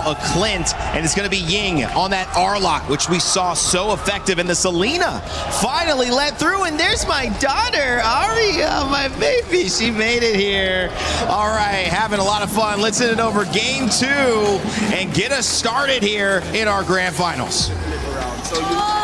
A Clint, and it's going to be Ying on that R-lock, which we saw so effective, and the Selena finally let through, and there's my daughter, Aria, my baby. She made it here. All right, having a lot of fun. Let's send it over game 2 and get us started here in our grand finals.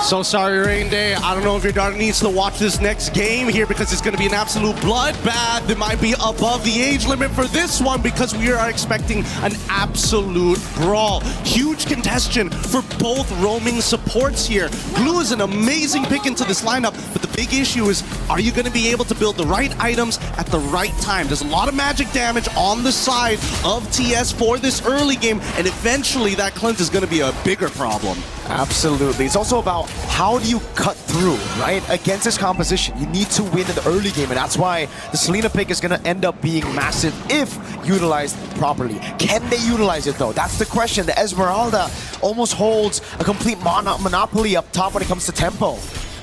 So sorry, Rain Day. I don't know if your daughter needs to watch this next game here because it's going to be an absolute bloodbath. It might be above the age limit for this one because we are expecting an absolute brawl. Huge contention for both roaming supports here. Glue is an amazing pick into this lineup, but the big issue is, are you going to be able to build the right items at the right time? There's a lot of magic damage on the side of TS for this early game, and eventually that Clint is going to be a bigger problem. Absolutely. It's also about how do you cut through, right? Against this composition, you need to win in the early game, and that's why the Selena pick is going to end up being massive if utilized properly. Can they utilize it, though? That's the question. The Esmeralda almost holds a complete monopoly up top when it comes to tempo.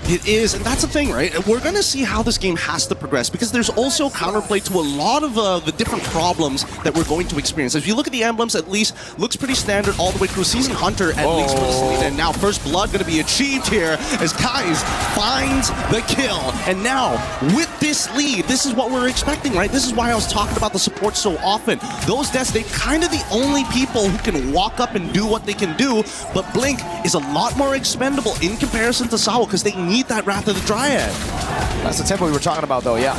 It is, and that's the thing, right? We're going to see how this game has to progress because there's also counterplay to a lot of the different problems that we're going to experience. If you look at the emblems, at least looks pretty standard all the way through. Season Hunter, at least for the Selena. And now First Blood going to be achieved here as Kai's finds the kill. And now, with this lead, this is what we're expecting, right? This is why I was talking about the support so often. Those deaths, they're kind of the only people who can walk up and do what they can do, but Blink is a lot more expendable in comparison to Sawa because they need that Wrath of the Dryad. That's the tempo we were talking about, though, yeah.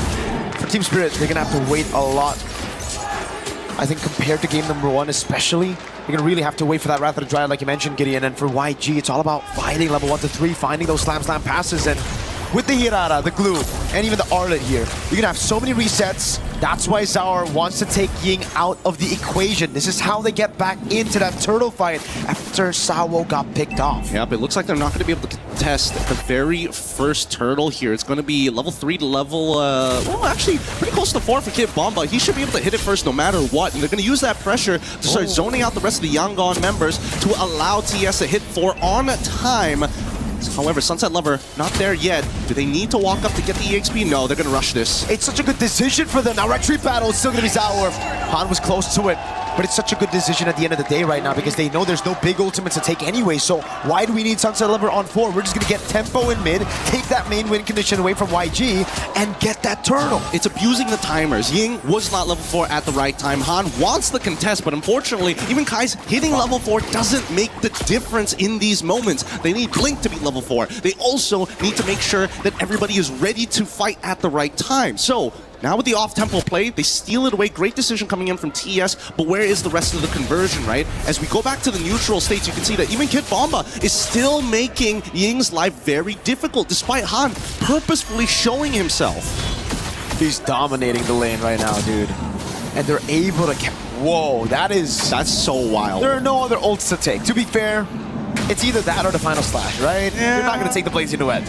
For Team Spirit, they're going to have to wait a lot. I think compared to game number 1 especially, you're going to really have to wait for that Wrath of the Dryad, like you mentioned, Gideon. And for YG, it's all about fighting level 1 to 3, finding those slam passes. And with the Hirara, the Glue, and even the Arlet here, you're going to have so many resets. That's why Zaur wants to take Ying out of the equation. This is how they get back into that turtle fight after Sawo got picked off. Yep, it looks like they're not going to be able to contest the very first turtle here. It's going to be level 3 to level, well, actually, pretty close to 4 for Kid Bomba. He should be able to hit it first no matter what, and they're going to use that pressure to start zoning out the rest of the Yangon members to allow TS to hit 4 on time. However, Sunset Lover, not there yet. Do they need to walk up to get the EXP? No, they're going to rush this. It's such a good decision for them. Now, retreat battle is still going to be Zaur. Han was close to it, but it's such a good decision at the end of the day right now because they know there's no big ultimates to take anyway. So why do we need Sunset Lover on 4? We're just going to get tempo in mid, take that main win condition away from YG, and get that turtle. It's abusing the timers. Ying was not level 4 at the right time. Han wants the contest, but unfortunately, even Kai's hitting level 4 doesn't make the difference in these moments. They need Blink to be level 4. They also need to make sure that everybody is ready to fight at the right time. So now with the off-tempo play, they steal it away. Great decision coming in from TS, but where is the rest of the conversion, right? As we go back to the neutral states, you can see that even Kid Bomba is still making Ying's life very difficult, despite Han purposefully showing himself. He's dominating the lane right now, dude. And they're able to... Whoa, that's so wild. There are no other ults to take. To be fair, it's either that or the final slash, right? Yeah. You're not going to take the Blazing Duet.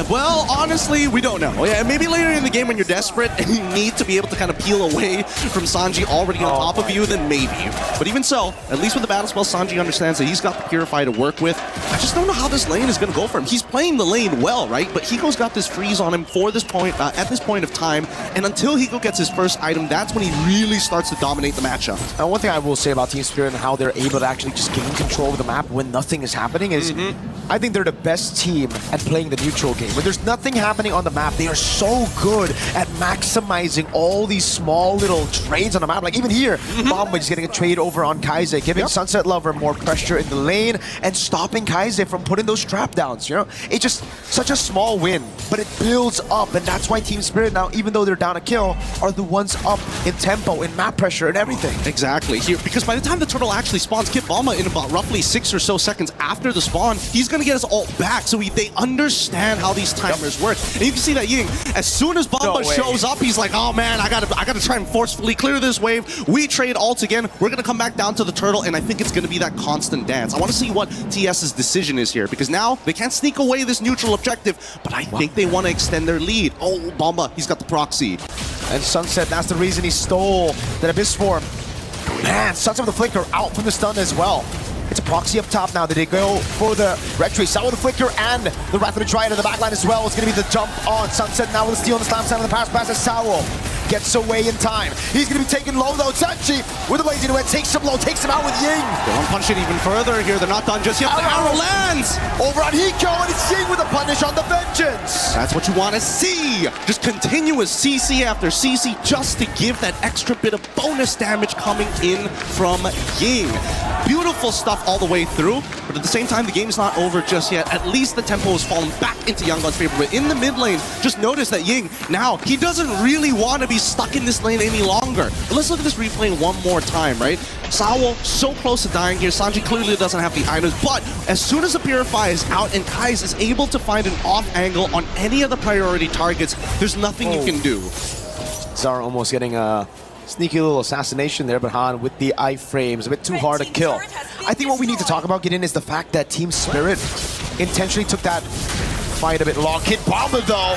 Well, honestly, we don't know. Yeah, maybe later in the game when you're desperate and you need to be able to kind of peel away from Sanji already on top of you, then maybe. But even so, at least with the battle spell, Sanji understands that he's got the Purify to work with. I just don't know how this lane is going to go for him. He's playing the lane well, right? But Hiko's got this freeze on him for this point, at this point of time. And until Hiko gets his first item, that's when he really starts to dominate the matchup. Now, one thing I will say about Team Spirit and how they're able to actually just gain control of the map when nothing is happening is I think they're the best team at playing the neutral game. When there's nothing happening on the map, they are so good at maximizing all these small little trades on the map. Like even here, Bomba is getting a trade over on Kaize, giving Sunset Lover more pressure in the lane and stopping Kaize from putting those trap downs, you know? It's just such a small win, but it builds up, and that's why Team Spirit now, even though they're down a kill, are the ones up in tempo, in map pressure, and everything. Exactly. Here, because by the time the turtle actually spawns, Kid Bomba in about roughly 6 or so seconds after the spawn, he's going to get his ult back, so they understand how these timers work. And you can see that Ying, as soon as Bomba shows up, he's like, oh man, I gotta try and forcefully clear this wave. We trade ults again. We're going to come back down to the turtle, and I think it's going to be that constant dance. I want to see what TS's decision is here, because now they can't sneak away this neutral objective, but I think they want to extend their lead. Oh, Bomba, he's got the proxy. And Sunset, that's the reason he stole that Abyss Form. Man, Sunset with the Flicker out from the stun as well. It's a proxy up top now. Did they go for the Red Trace? Out with the Flicker and the Wrath of the Dryad in the backline as well. It's going to be the jump on Sunset now with the steal and the slam slam in the pass as Sawo gets away in time. He's going to be taken low though. Sanji with a blazing red takes him low, takes him out with Ying. They want to punish it even further here. They're not done just yet. The arrow lands over on Hiko, and it's Ying with a punish on the vengeance. That's what you want to see. Just continuous CC after CC just to give that extra bit of bonus damage coming in from Ying. Beautiful stuff all the way through, but at the same time, the game's not over just yet. At least the tempo has fallen back into Yangon's favor. But in the mid lane, just notice that Ying, now, he doesn't really want to be stuck in this lane any longer. But let's look at this replay one more time, right? Sawo so close to dying here. Sanji clearly doesn't have the items, but as soon as the Purify is out and Kai's is able to find an off angle on any of the priority targets, there's nothing you can do. Zara almost getting a sneaky little assassination there, but Han with the iframes, a bit too hard to kill. I think what we need to talk about, Gideon, is the fact that Team Spirit intentionally took that fight a bit long. Kid Bomba, though,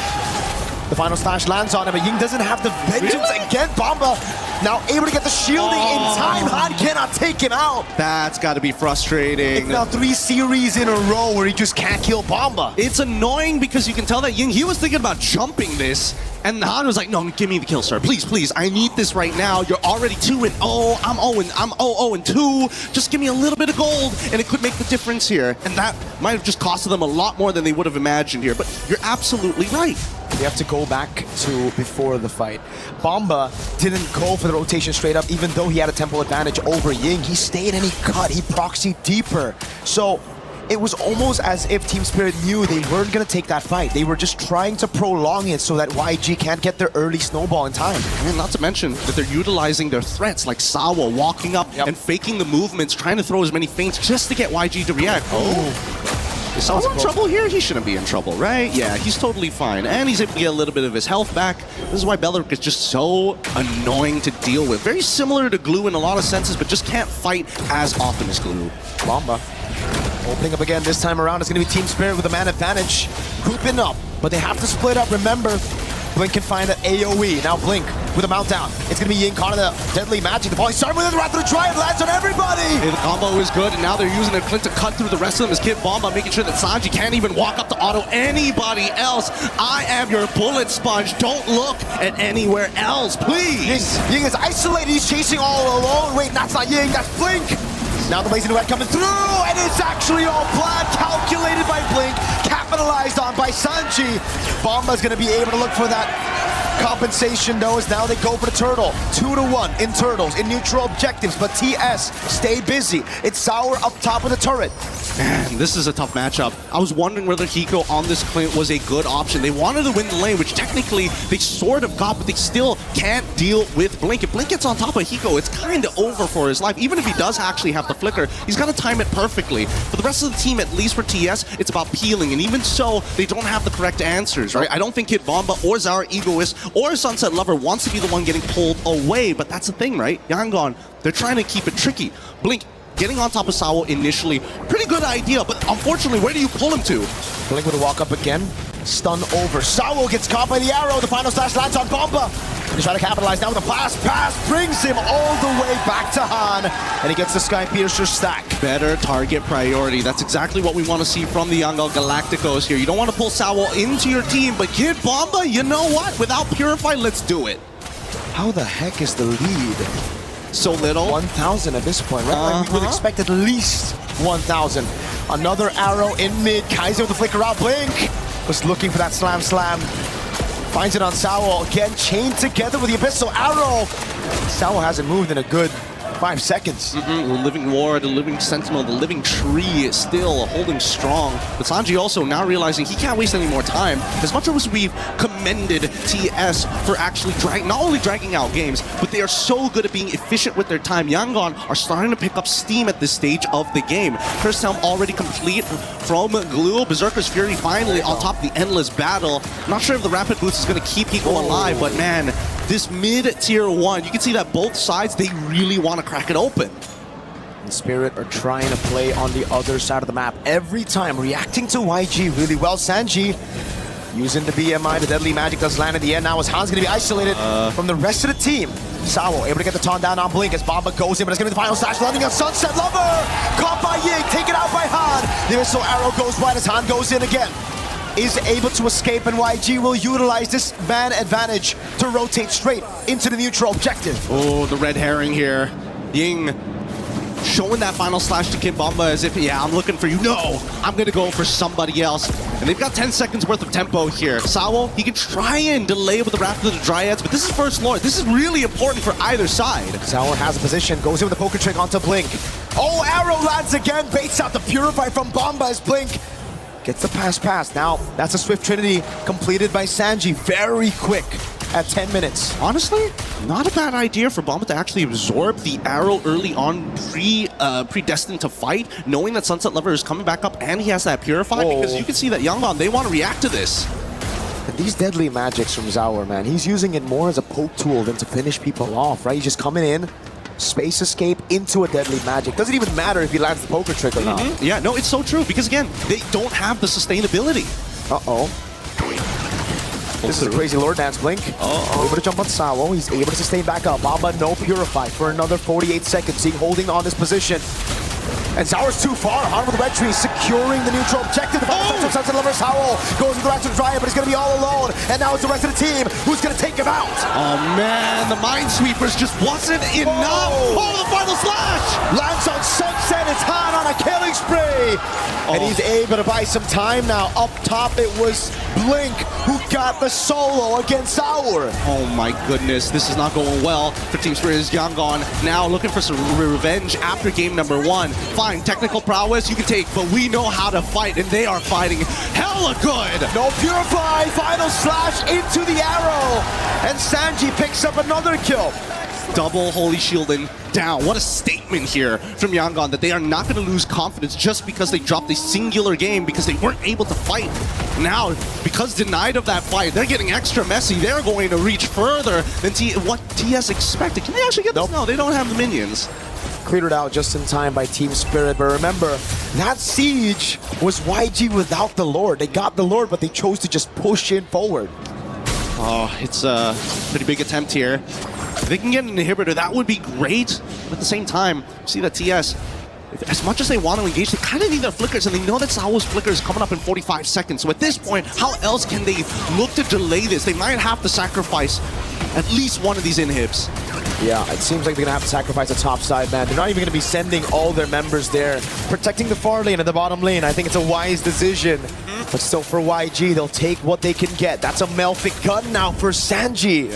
the final slash lands on him, but Ying doesn't have the vengeance again. Bomba now able to get the shielding in time. Han cannot take him out. That's got to be frustrating. It's now 3 series in a row where he just can't kill Bomba. It's annoying because you can tell that Ying, he was thinking about jumping this, and Han was like, no, give me the kill, sir. Please, please, I need this right now. You're already 2-0. I'm 0-2. Just give me a little bit of gold, and it could make the difference here. And that might have just costed them a lot more than they would have imagined here. But you're absolutely right. We have to go back to before the fight. Bomba didn't go for the rotation straight up, even though he had a tempo advantage over Ying. He stayed and he cut, he proxied deeper. So it was almost as if Team Spirit knew they weren't going to take that fight. They were just trying to prolong it so that YG can't get their early snowball in time. And not to mention that they're utilizing their threats, like Sawa walking up and faking the movements, trying to throw as many feints just to get YG to react. Is Sawa in trouble here? He shouldn't be in trouble, right? Yeah, he's totally fine. And he's able to get a little bit of his health back. This is why Beleric is just so annoying to deal with. Very similar to Glue in a lot of senses, but just can't fight as often as Glue. Bomba opening up again. This time around, it's going to be Team Spirit with a man advantage. Grouping up, but they have to split up. Remember, Blink can find that AoE. Now Blink with a mount down. It's going to be Ying caught in the deadly magic. The volley starting with the Wrath of the Triad lands on everybody. Hey, the combo is good, and now they're using a Clint to cut through the rest of them as Kid Bomba, making sure that Sanji can't even walk up to auto anybody else. I am your bullet sponge. Don't look at anywhere else, please. Ying is isolated. He's chasing all alone. Wait, that's not Ying. That's Blink. Now the blazing red coming through, and it's actually all planned, calculated by Blink, capitalized on by Sanji. Bomba's going to be able to look for that compensation, though, as now they go for the turtle. 2-1 in turtles, in neutral objectives, but TS, stay busy. It's Sour up top of the turret. Man, this is a tough matchup. I was wondering whether Hiko on this Clint was a good option. They wanted to win the lane, which technically they sort of got, but they still can't deal with Blink. If Blink gets on top of Hiko, it's kind of over for his life. Even if he does actually have the flicker, he's got to time it perfectly. For the rest of the team, at least for TS, it's about peeling, and even so, they don't have the correct answers, right? I don't think Kid Bomba or Zara Egoist or Sunset Lover wants to be the one getting pulled away, but that's the thing, right? Yangon, they're trying to keep it tricky. Blink getting on top of Sawo initially, pretty good idea, but unfortunately, where do you pull him to? Blink with a walk up again, stun over. Sawo gets caught by the arrow, the final slash lands on Bomba. He's trying to capitalize now with a blast pass, brings him all the way back to Han, and he gets the Sky Piercer stack. Better target priority. That's exactly what we want to see from the YANGON Galacticos here. You don't want to pull Sawo into your team, but Kid Bomba, you know what? Without Purify, let's do it. How the heck is the lead? So little. 1,000 at this point, right? Like we would expect at least 1,000. Another arrow in mid. Kaiser with the flicker out. Blink was looking for that slam. Finds it on Sawo. Again, chained together with the Abyssal Arrow. Sawo hasn't moved in a good 5 seconds. The Living War, the Living Sentinel, the Living Tree is still holding strong. But Sanji also now realizing he can't waste any more time. As much as we've commended TS for actually not only dragging out games, but they are so good at being efficient with their time. Yangon are starting to pick up steam at this stage of the game. First helm already complete from Glue. Berserker's Fury finally on top of the endless battle. Not sure if the Rapid Boost is going to keep Hiko alive, but man, this mid-tier 1, you can see that both sides, they really want to crack it open. And Spirit are trying to play on the other side of the map every time, reacting to YG really well. Sanji using the BMI, the deadly magic does land in the end. Now as Han's going to be isolated from the rest of the team. Sawo able to get the taunt down on Blink as Bomba goes in, but it's going to be the final slash landing on Sunset Lover. Caught by Ying, taken out by Han. The Abyssal Arrow goes wide as Han goes in again. is able to escape, and YG will utilize this man advantage to rotate straight into the neutral objective. Oh, the red herring here. Ying showing that final slash to Kimbamba as if, yeah, I'm looking for you. No, I'm going to go for somebody else. And they've got 10 seconds worth of tempo here. Sawo, he can try and delay with the Wrath of the Dryads, but this is First Lord. This is really important for either side. Sauer has a position, goes in with the poker trick onto Blink. Oh, arrow lands again, baits out the Purify from Bomba as Blink gets the pass. Now, that's a Swift Trinity completed by Sanji. Very quick at 10 minutes. Honestly, not a bad idea for Bomba to actually absorb the arrow early on, predestined to fight, knowing that Sunset Lover is coming back up and he has that Purify, because you can see that Yangon, they want to react to this. And these deadly magics from Zauer, man, he's using it more as a poke tool than to finish people off, right? He's just coming in, space escape into a deadly magic. Doesn't even matter if he lands the poker trick or not. Yeah, no, it's so true, because again, they don't have the sustainability. Uh-oh. This is a crazy Lord Dance Blink. Able to jump on Sawo. He's able to sustain back up. Bomba no Purify for another 48 seconds. He's holding on this position. And Sauer's too far. On with the red tree, securing the neutral objective. The Sunset Lover Sawo goes with the Wrath of the Dryad, but he's going to be all alone. And now it's the rest of the team who's going to take him out. Oh man, the Minesweepers just wasn't enough. Oh, the final slash! Lands on Sunset, his hand on a killing spree. And he's able to buy some time now. Up top, it was Blink who got the solo against Sauer. Oh my goodness, this is not going well for Team Spirit's Yangon. Now looking for some revenge after game number 1. Fine, technical prowess you can take, but we know how to fight, and they are fighting hella good. No Purify, final slash into the arrow. And Sanji picks up another kill. Double Holy Shielding down. What a statement here from Yangon that they are not going to lose confidence just because they dropped a singular game because they weren't able to fight. Now, because denied of that fight, they're getting extra messy. They're going to reach further than what TS expected. Can they actually get this? No, they don't have the minions. Cleared it out just in time by Team Spirit, but remember, that siege was YG without the Lord. They got the Lord, but they chose to just push in forward. Oh, it's a pretty big attempt here. If they can get an inhibitor, that would be great. But at the same time, see that TS, as much as they want to engage, they kind of need their flickers, and they know that Sao's flicker is coming up in 45 seconds. So at this point, how else can they look to delay this? They might have to sacrifice at least one of these inhibs. Yeah, it seems like they're going to have to sacrifice the top side, man. They're not even going to be sending all their members there. Protecting the far lane and the bottom lane, I think it's a wise decision. But still, for YG, they'll take what they can get. That's a Melfic gun now for Sanji.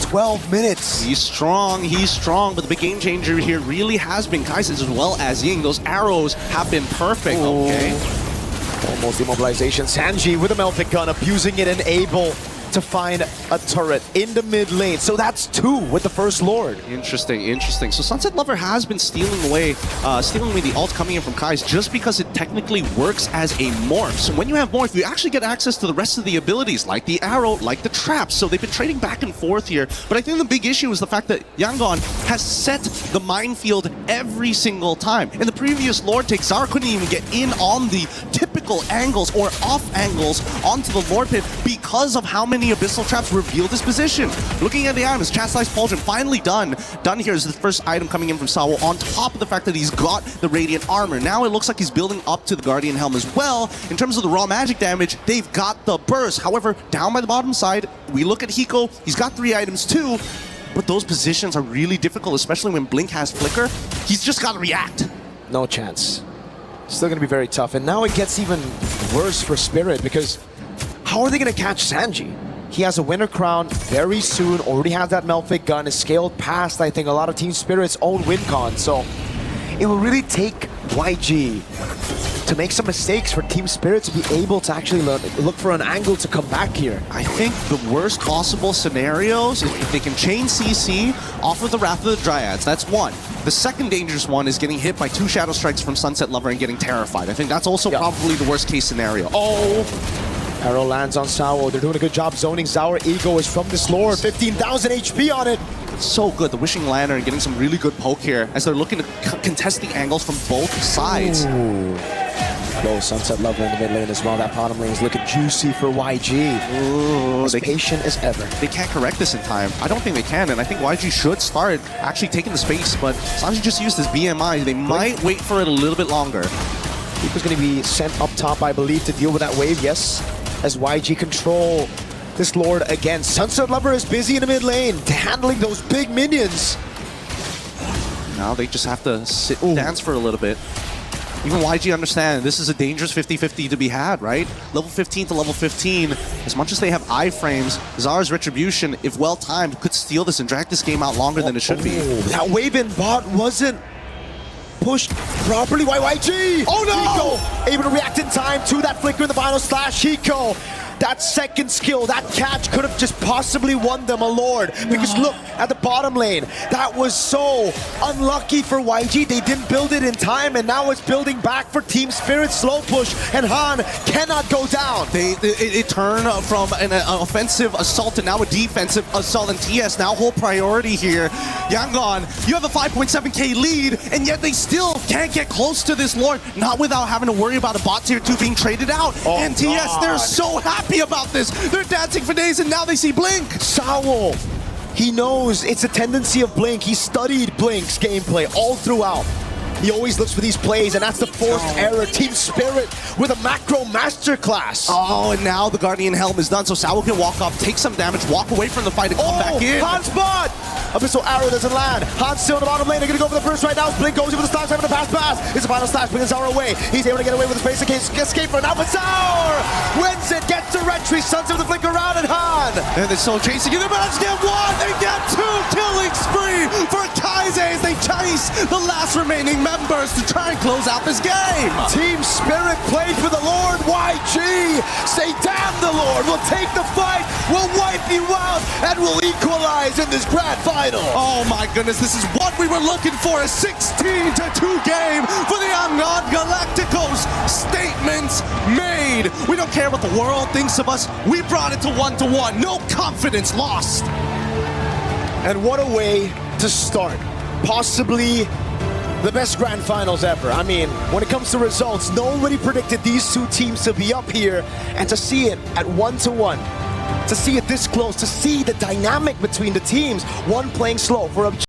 12 minutes. He's strong, but the big game changer here really has been Kai'Sa as well as Ying. Those arrows have been perfect. Oh. Okay. Almost immobilization. Sanji with a Melfic gun, abusing it and able to find a turret in the mid lane. So that's 2 with the First Lord. Interesting. So Sunset Lover has been stealing away the ult coming in from Kai's just because it technically works as a morph. So when you have morph, you actually get access to the rest of the abilities, like the arrow, like the traps. So they've been trading back and forth here. But I think the big issue is the fact that Yangon has set the minefield every single time. In the previous Lord take, Zara couldn't even get in on the typical angles or off angles onto the Lord pit because of how many abyssal traps reveal this position. Looking at the items, Chastised Pauldron finally done. Done here is the first item coming in from Sawo, on top of the fact that he's got the Radiant Armor. Now it looks like he's building up to the Guardian Helm as well. In terms of the raw magic damage, they've got the burst. However, down by the bottom side, we look at Hiko, he's got 3 items too, but those positions are really difficult, especially when Blink has Flicker. He's just got to react. No chance. Still going to be very tough. And now it gets even worse for Spirit, because how are they going to catch Sanji? He has a Winter Crown very soon, already has that Melfic gun, is scaled past, I think, a lot of Team Spirit's own win con. So it will really take YG to make some mistakes for Team Spirit to be able to actually look for an angle to come back here. I think the worst possible scenarios is if they can chain CC off of the Wrath of the Dryads. That's one. The second dangerous one is getting hit by 2 Shadow Strikes from Sunset Lover and getting terrified. I think that's also probably the worst case scenario. Oh! Arrow lands on Sawo. They're doing a good job zoning. Zauer Ego is from this Lord. 15,000 HP on it. It's so good. The Wishing Lantern getting some really good poke here as they're looking to contest the angles from both sides. Ooh. Go Sunset Lover in the mid lane as well. That bottom lane is looking juicy for YG. Ooh, as patient as ever. They can't correct this in time. I don't think they can, and I think YG should start actually taking the space, but Sanji just used his BMI. They might wait for it a little bit longer. Hiko's going to be sent up top, I believe, to deal with that wave, yes. as YG control this Lord again. Sunset Lover is busy in the mid lane, handling those big minions. Now they just have to sit and dance for a little bit. Even YG understand this is a dangerous 50-50 to be had, right? Level 15 to level 15, as much as they have iframes, Zara's Retribution, if well timed, could steal this and drag this game out longer than it should be. That wave in bot wasn't pushed properly by YG. Oh no! Hiko able to react in time to that flicker in the final slash. Hiko, that second skill, that catch could have just possibly won them a Lord. Because look at the bottom lane. That was so unlucky for YG. They didn't build it in time, and now it's building back for Team Spirit. Slow push, and Han cannot go down. It turned from an offensive assault to now a defensive assault, and TS now whole priority here. Yangon, you have a 5.7k lead, and yet they still can't get close to this Lord, not without having to worry about a bot tier 2 being traded out. And TS, they're so happy about this. They're dancing for days, and now they see Blink. Saul, he knows it's a tendency of Blink. He studied Blink's gameplay all throughout. He always looks for these plays, and that's the forced error. Team Spirit with a macro masterclass. Oh, and now the Guardian Helm is done, so Saul can walk off, take some damage, walk away from the fight, and come back in. Han's bot! Abyssal arrow doesn't land. Han's still in the bottom lane. They're gonna go for the burst right now. Blink goes in with the stars, having to pass. It's a final slash, bringing Zara away. He's able to get away with his basic escape for now, but Zara wins it, gets the retry, suns of the flicker around, and Han. And they're still chasing. They're about to get one, they get two, killing spree for Kaise as they chase the last remaining members to try and close out this game. Team Spirit played for the Lord. YG say, damn the Lord, we'll take the fight, we'll wipe you out, and we'll equalize in this grand final. Oh my goodness, this is what we were looking for, a 16-2 game for the YANGON Galacticos. Statements made. We don't care what the world thinks of us. We brought it to 1-1. No confidence lost. And what a way to start. Possibly the best grand finals ever. I mean, when it comes to results, nobody predicted these two teams to be up here, and to see it at 1-1. To see it this close, to see the dynamic between the teams, one playing slow for